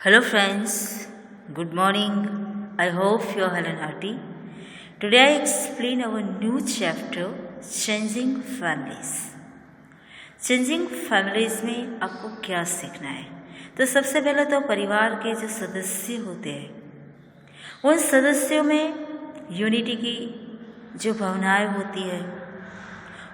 Hello friends, good morning. I hope you are well and hearty. Today I explain our new chapter, Changing Families. Changing Families में आपको क्या सीखना है? तो सबसे पहले तो परिवार के जो सदस्य होते हैं उन सदस्यों में यूनिटी की जो भावनाएं होती है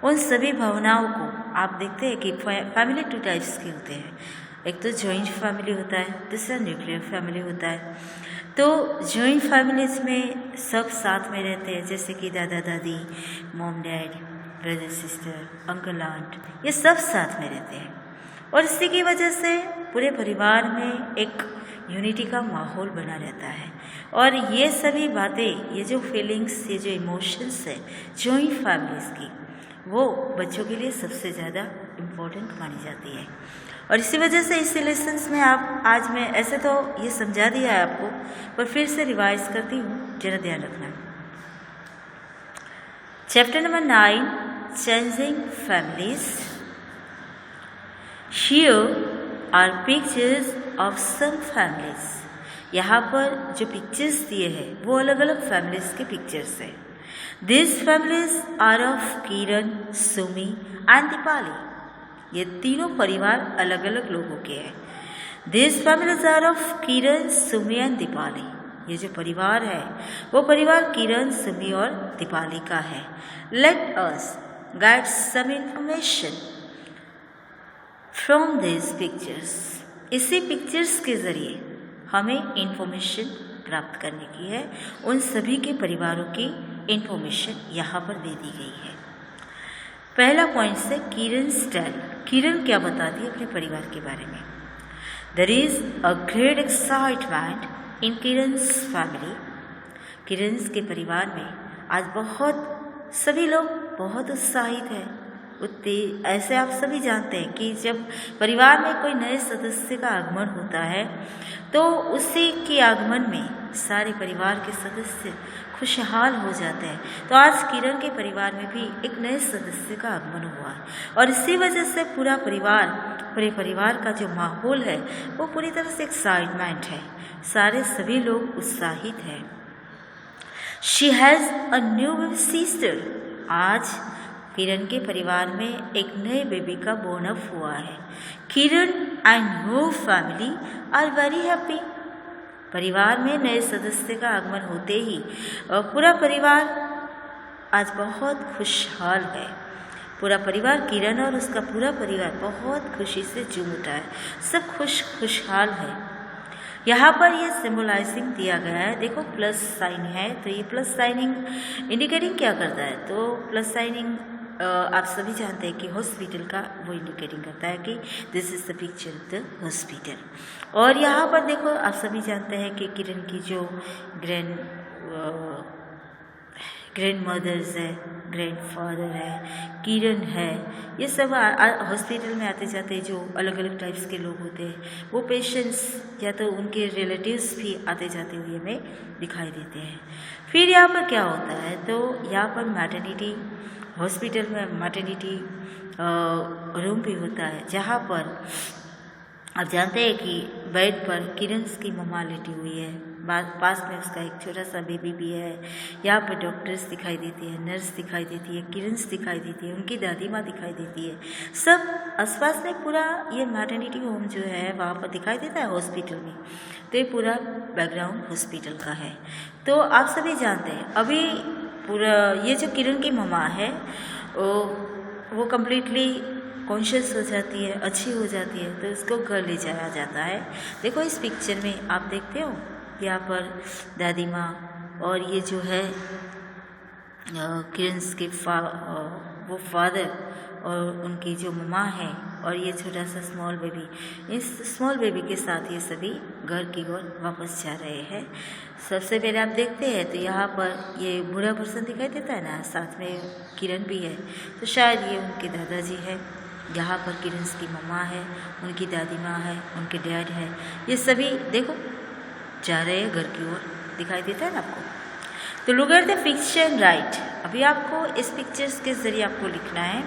उन सभी भावनाओं को आप देखते हैं कि फैमिली टू टाइप्स के होते हैं। एक तो जॉइंट फैमिली होता है, दूसरा न्यूक्लियर फैमिली होता है। तो जॉइंट फैमिलीज में सब साथ में रहते हैं, जैसे कि दादा दादी, mom dad, brother sister, uncle aunt, ये सब साथ में रहते हैं और इसी की वजह से पूरे परिवार में एक यूनिटी का माहौल बना रहता है। और ये सभी बातें, ये जो फीलिंग्स, ये जो इमोशंस है जॉइंट फैमिलीज की, वो बच्चों के लिए सबसे ज़्यादा इम्पोर्टेंट मानी जाती है। और इसी वजह से इस लेसन्स में आज मैं ऐसे तो ये समझा दिया है आपको, पर फिर से रिवाइज करती हूँ, जरा ध्यान रखना। Chapter number 9, changing families. Here are pictures of some families. यहाँ पर जो पिक्चर्स दिए हैं वो अलग अलग फैमिलीज के पिक्चर्स हैं। This families are of Kiran, Sumi and Deepali. ये तीनों परिवार अलग अलग लोगों के हैं। This families are of Kiran, Sumi and Deepali. ये जो परिवार है वो परिवार किरण, सुमी और दीपाली का है। Let us get some information from this pictures. इसी पिक्चर्स के जरिए हमें इंफॉर्मेशन प्राप्त करने की है। उन सभी के परिवारों की इंफॉर्मेशन यहाँ पर दे दी गई है। पहला पॉइंट से किरण स्टाइल। किरण क्या बताती है अपने परिवार के बारे में? There is a great excitement in Kiran's family. Kiran's के परिवार में आज सभी लोग बहुत उत्साहित हैं। ऐसे आप सभी जानते हैं कि जब परिवार में कोई नए सदस्य का आगमन होता है तो उसी के आगमन में सारे परिवार के सदस्य खुशहाल हो जाते हैं। तो आज किरण के परिवार में भी एक नए सदस्य का आगमन हुआ है और इसी वजह से पूरे परिवार का जो माहौल है वो पूरी तरह से एक्साइटमेंट है। सभी लोग उत्साहित हैं। She has a new baby sister. आज किरण के परिवार में एक नए बेबी का बोर्न अप हुआ है। Kiran and her family are very happy. परिवार में नए सदस्य का आगमन होते ही पूरा परिवार आज बहुत खुशहाल है। पूरा परिवार, किरण और उसका पूरा परिवार बहुत खुशी से झूम उठा है। सब खुशहाल है। यहाँ पर ये सिंबलाइजिंग दिया गया है। देखो प्लस साइन है, तो ये प्लस साइनिंग इंडिकेटिंग क्या करता है? तो प्लस साइनिंग आप सभी जानते हैं कि हॉस्पिटल का वो इंडिकेटिंग करता है कि this is the picture of the hospital. और यहाँ पर देखो आप सभी जानते हैं कि किरण की जो ग्रैंड मदर्स है, ग्रैंड फादर है, किरण है, ये सब हॉस्पिटल में आते जाते जो अलग अलग टाइप्स के लोग होते हैं वो पेशेंट्स या तो उनके रिलेटिव्स भी आते जाते हुए हमें दिखाई देते हैं। फिर यहाँ पर क्या होता है? तो यहाँ पर मैटरनिटी, हॉस्पिटल में मैटरनिटी रूम भी होता है, जहाँ पर आप जानते हैं कि बेड पर किरण की मम्मा लेटी हुई है, पास में उसका एक छोटा सा बेबी भी है। यहाँ पर डॉक्टर्स दिखाई देती है, नर्स दिखाई देती है, किरण दिखाई देती है, उनकी दादी माँ दिखाई देती है। सब आसपास में पूरा ये मैटरनिटी होम जो है वहाँ पर दिखाई देता है हॉस्पिटल में। तो ये पूरा बैकग्राउंड हॉस्पिटल का है। तो आप सभी जानते हैं अभी पूरा ये जो किरण की मम्मा है वो कम्प्लीटली कॉन्शियस हो जाती है, अच्छी हो जाती है, तो उसको घर ले जाया जाता है। देखो इस पिक्चर में आप देखते हो यहाँ पर दादी माँ और ये जो है किरण के वो फादर और उनकी जो मम्मा है और ये छोटा सा स्मॉल बेबी, इस स्मॉल बेबी के साथ ये सभी घर की ओर वापस जा रहे हैं। सबसे पहले आप देखते हैं तो यहाँ पर ये बूढ़ा पर्सन दिखाई देता है ना, साथ में किरण भी है, तो शायद ये उनके दादाजी है। यहाँ पर किरण की मम्मा है, उनकी दादी माँ है, उनके डैड है, ये सभी देखो जा रहे हैं घर की ओर, दिखाई देता है ना आपको। तो look at the picture right. अभी आपको इस पिक्चर्स के जरिए आपको लिखना है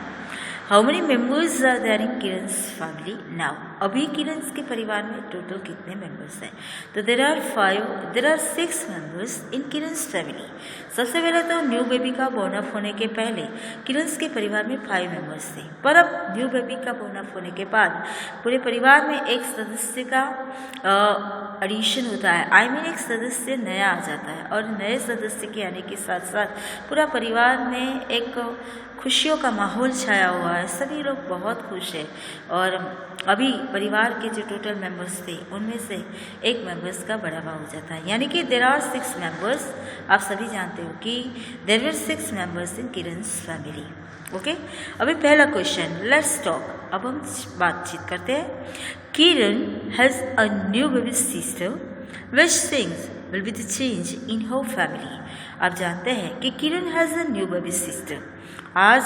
how many members are there in Kiran's family now. अभी किरण के परिवार में टोटल कितने मेंबर्स हैं? तो there are 6 members in Kiran's family. सबसे पहले तो न्यू बेबी का बोर्न अप होने के पहले किरण के परिवार में 5 मेंबर्स थे, पर अब न्यू बेबी का बोर्न अप होने के बाद पूरे परिवार में एक सदस्य का एडिशन होता है। एक सदस्य नया आ जाता है और नए सदस्य के आने के साथ साथ पूरा परिवार में एक खुशियों का माहौल छाया हुआ है। सभी लोग बहुत खुश हैं और अभी परिवार के जो टोटल मेंबर्स थे उनमें से एक मेंबर्स का बढ़ावा हो जाता है, यानी कि देर आर 6 मेंबर्स। आप सभी जानते हो कि देर वर 6 members in Kiran's family. Okay, अभी पहला क्वेश्चन, लेट्स टॉक। अब हम बातचीत करते हैं। Kiran has a new baby sister, which things will be the change in her family. आप जानते हैं कि Kiran has a new baby sister. आज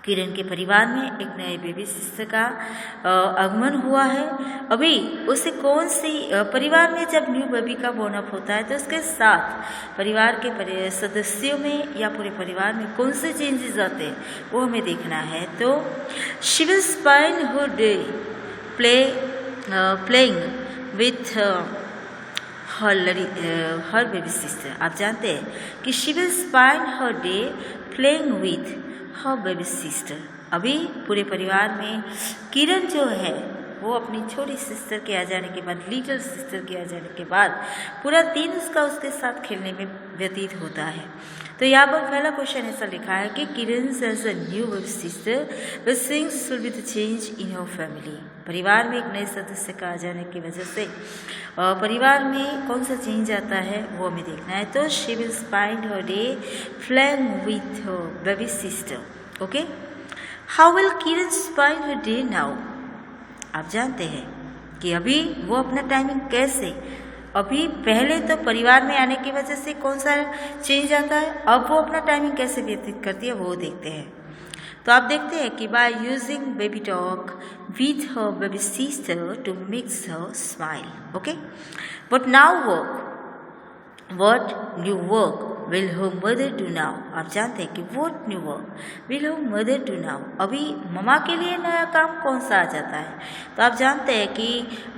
किरण के परिवार में एक नए बेबी सिस्टर का आगमन हुआ है। अभी उसे कौन सी परिवार में जब न्यू बेबी का बोर्न अप होता है तो उसके साथ परिवार के सदस्यों में या पूरे परिवार में कौन से चेंजेस आते हैं वो हमें देखना है। तो she will spend her day playing with her baby sister. आप जानते हैं कि she will spend her day playing with her baby sister. अभी पूरे परिवार में किरण जो है वो अपनी छोटी सिस्टर के आ जाने के बाद, लिटिल सिस्टर के आ जाने के बाद पूरा दिन उसके साथ खेलने में व्यतीत होता है। तो यहाँ पर पहला क्वेश्चन ऐसा लिखा है कि Kiran has a new baby sister, which things will be the change in your family. परिवार में एक नए सदस्य का आ जाने की वजह से परिवार में कौन सा चेंज आता है वो हमें देखना है। तो she will spend her day playing with her baby sister. Okay, how will Kiran spend her day now. आप जानते हैं कि अभी वो अपना टाइमिंग कैसे, अभी पहले तो परिवार में आने की वजह से कौन सा चेंज आता है, अब वो अपना टाइमिंग कैसे व्यतीत करती है वो देखते हैं। तो आप देखते हैं कि by using baby talk with her baby sister to makes her smile. Okay, but now what new work will her mother do now। आप जानते हैं कि what new work will her mother do now। अभी mama के लिए नया काम कौन सा आ जाता है। तो आप जानते हैं कि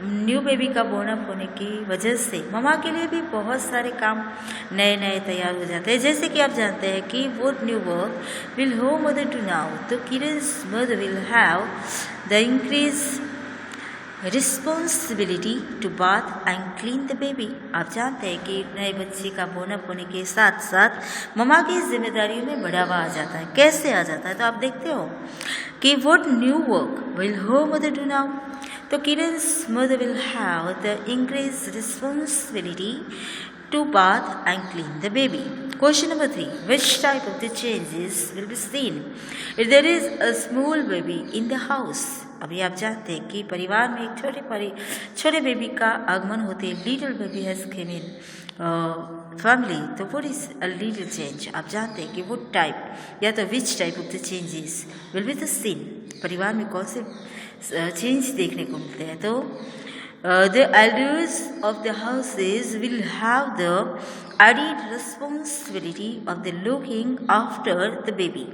न्यू बेबी का बोर्न अप होने की वजह से ममा के लिए भी बहुत सारे काम नए नए तैयार हो जाते हैं। जैसे कि आप जानते हैं कि what new work will her mother do now। तो Kiran's mother will have the increased responsibility to bath and clean the baby. आप जानते हैं कि नए बच्चे का बोर्न अप होने के साथ साथ ममा की जिम्मेदारियों में बढ़ावा आ जाता है। कैसे आ जाता है तो आप देखते हो कि what new work will her mother do now. तो Kiran's mother will have the increased responsibility to bath and clean the baby। Question number 3, which type of the changes will be seen if there is a small baby in the house। अभी आप जानते हैं कि परिवार में एक छोटे baby का आगमन होते हैं। Little baby has came in family. तो what is a little change. आप जानते हैं कि वो टाइप या तो which type of the changes will be the scene. परिवार में कौन से चेंज देखने को मिलते हैं। तो the elders of the houses will have the added responsibility of the looking after the baby।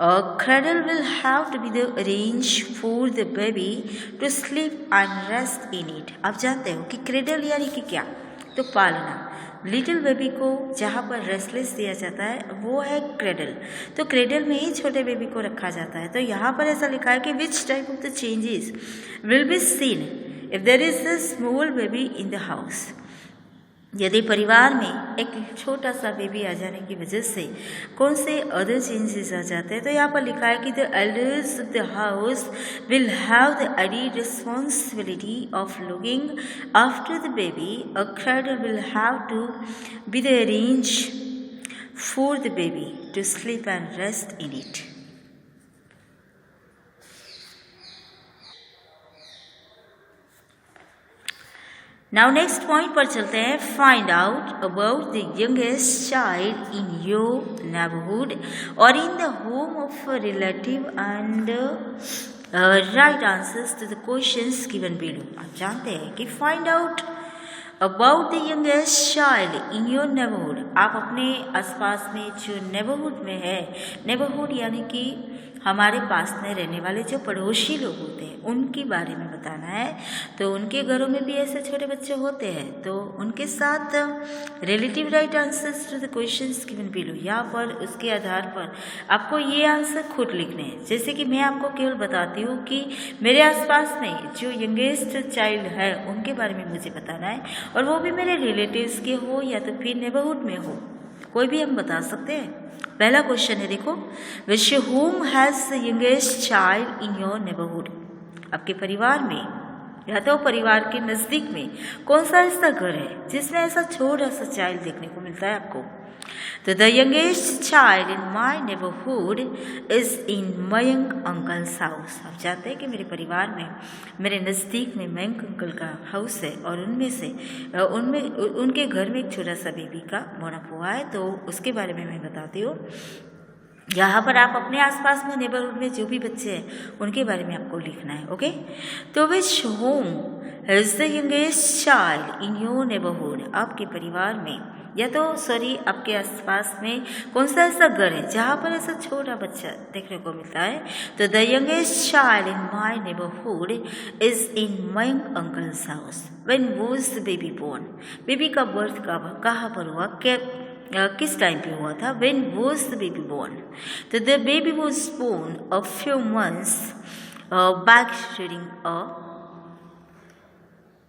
A cradle will have to be the arranged for the baby to sleep and rest in it। आप जानते हो कि cradle यानी कि क्या, तो पालना। Little baby को जहाँ पर रेस्टलेस दिया जाता है वो है क्रेडल। तो क्रेडल में ही छोटे बेबी को रखा जाता है। तो यहाँ पर ऐसा लिखा है कि which type of the changes will be seen if there is a small baby in the house. यदि परिवार में एक छोटा सा बेबी आ जाने की वजह से कौन से अदर चेंजेस आ जाते हैं। तो यहाँ पर लिखा है कि the elders of the house will have the added responsibility of looking after the baby. A cradle will have to be the arrange for the baby to sleep and rest in it. Now next point पर चलते हैं। Find out about the youngest child in your neighbourhood और in the home of a relative and write answers to the questions given below. आप जानते हैं कि find out about the youngest child in your neighbourhood. आप अपने आसपास में जो नेबरहुड में है, नेबरहुड यानी कि हमारे पास में रहने वाले जो पड़ोसी लोग होते हैं उनके बारे में बताना है। तो उनके घरों में भी ऐसे छोटे बच्चे होते हैं, तो उनके साथ relative right answers to the questions given below, यहाँ पर उसके आधार पर आपको ये आंसर खुद लिखने हैं। जैसे कि मैं आपको केवल बताती हूँ कि मेरे आसपास में जो यंगेस्ट चाइल्ड है उनके बारे में मुझे बताना है, और वो भी मेरे रिलेटिव्स के हो या तो फिर नेबरहुड में हो, कोई भी हम बता सकते हैं। पहला क्वेश्चन है, देखो, which home has the youngest child in your neighbourhood. आपके परिवार में या तो परिवार के नज़दीक में कौन सा ऐसा घर है जिसमें ऐसा छोटा सा चाइल्ड देखने को मिलता है आपको। तो the youngest child in my neighbourhood is in Mayank uncle's house. आप जानते हैं कि मेरे परिवार में, मेरे नज़दीक में मयंक अंकल का हाउस है, और उनके घर में एक छोटा सा बेबी का बॉर्न हुआ है। तो उसके बारे में मैं बताती हूँ। यहाँ पर आप अपने आसपास में नेबरहुड में जो भी बच्चे हैं उनके बारे में आपको लिखना है। ओके, तो which home is the youngest child in your neighbourhood. आपके परिवार में या तो आपके आसपास में कौन सा ऐसा घर है जहाँ पर ऐसा छोटा बच्चा देखने को मिलता है। तो the youngest child in my neighbourhood is in Mayank uncle's house. When was the baby born. Baby का बर्थ कहाँ पर हुआ, किस टाइम पे हुआ था। When was the baby born? तो the baby was born a few months back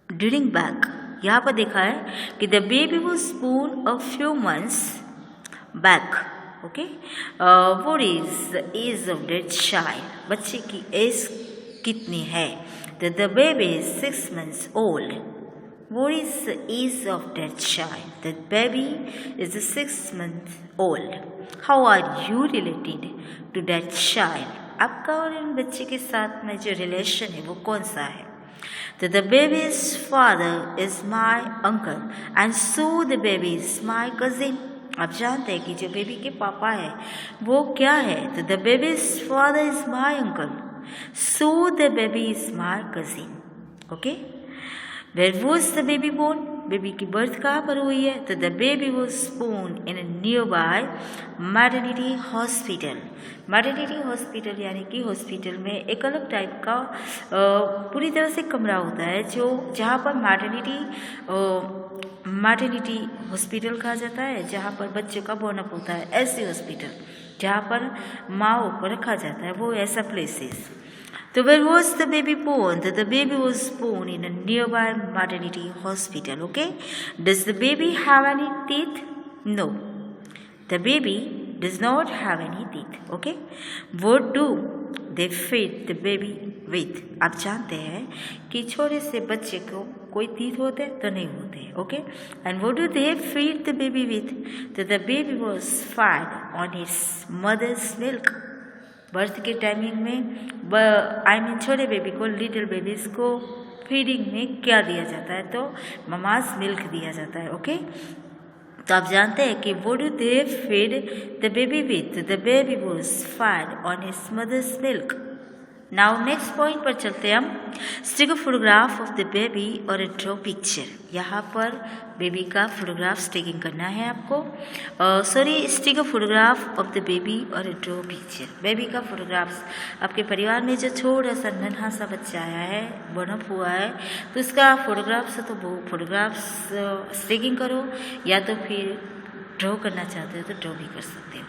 during back। यहाँ पर देखा है कि the baby was born a few months back। Okay, what is the age of that child? बच्चे की as कितनी है। तो the baby is 6 months old। What is the age of that child? That baby is 6 months old. How are you related to that child? आपका और उन बच्चे के साथ में जो रिलेशन है वो कौन सा है। तो the baby's father is my uncle and so the baby is my cousin। आप जानते हैं कि जो बेबी के पापा है वो क्या है। तो the baby's father is my uncle, so the baby is my cousin। Okay, Where was the baby born? Baby की बर्थ कहाँ पर हुई है। तो the baby was born in a nearby maternity hospital। Maternity hospital यानी कि hospital में एक अलग टाइप का पूरी तरह से कमरा होता है जो जहाँ पर मैटरनिटी हॉस्पिटल कहा जाता है, जहाँ पर बच्चों का बॉर्न अप होता है। ऐसे हॉस्पिटल जहाँ पर माँओं को रखा जाता है, वो ऐसा places. So where was the baby born? The baby was born in a nearby maternity hospital. Okay. Does the baby have any teeth? No. The baby does not have any teeth. Okay. What do they feed the baby with? आप जानते हैं कि छोटे से बच्चे को कोई teeth होते तो नहीं होते. Okay. And what do they feed the baby with? So the baby was fed on its mother's milk. Birth के टाइमिंग में छोटे बेबी को, लिटिल बेबीज़ को फीडिंग में क्या दिया जाता है, तो ममास मिल्क दिया जाता है। ओके, तो आप जानते हैं कि वो do they feed the baby with, the baby was fed on his mother's milk. Now next point पर चलते हैं हम। Stick a photograph of the baby और ए ड्रॉ पिक्चर। यहाँ पर बेबी का फोटोग्राफ स्टिकिंग करना है आपको। Stick a photograph of the baby और ए ड्रॉ पिक्चर। बेबी का फोटोग्राफ्स, आपके परिवार में जो छोटा सा नन्हा सा बच्चा आया है, बर्नअप हुआ है, तो उसका फोटोग्राफ्स, तो वो फोटोग्राफ्स स्टिकिंग करो, या तो फिर ड्रॉ करना चाहते हो तो ड्रॉ भी कर सकते हो।